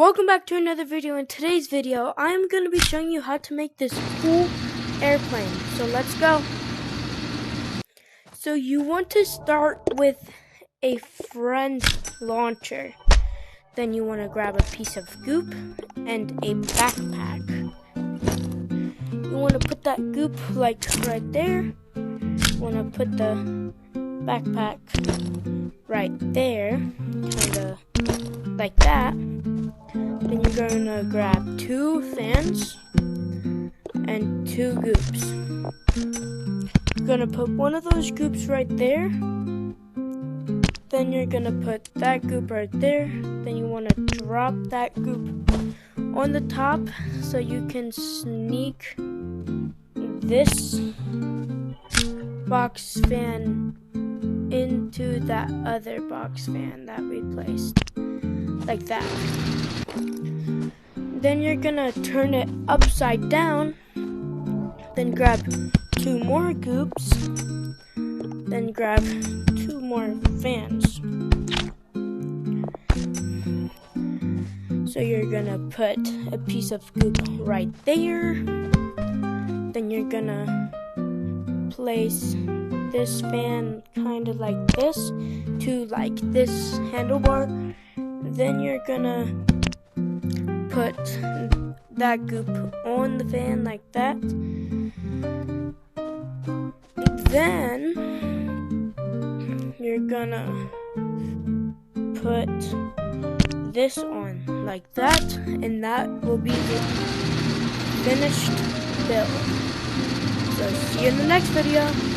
Welcome back to another video. In today's video, I am going to be showing you how to make this cool airplane. So let's go. So you want to start with a friend launcher. Then you want to grab a piece of goop and a backpack. You want to put that goop like right there. You want to put the backpack right there, kind of like that. Then you're going to grab 2 fans and 2 goops. You're going to put one of those goops right there. Then you're going to put that goop right there. Then you want to drop that goop on the top so you can sneak this box fan into that other box fan that we placed. Like that. Then you're gonna turn it upside down. Then grab 2 more goops. Then grab 2 more fans. So you're gonna put a piece of goop right there. Then you're gonna place this fan kind of like this to like this handlebar. Then you're gonna put that goop on the fan like that. Then you're gonna put this on like that, and that will be the finished build. So see you in the next video.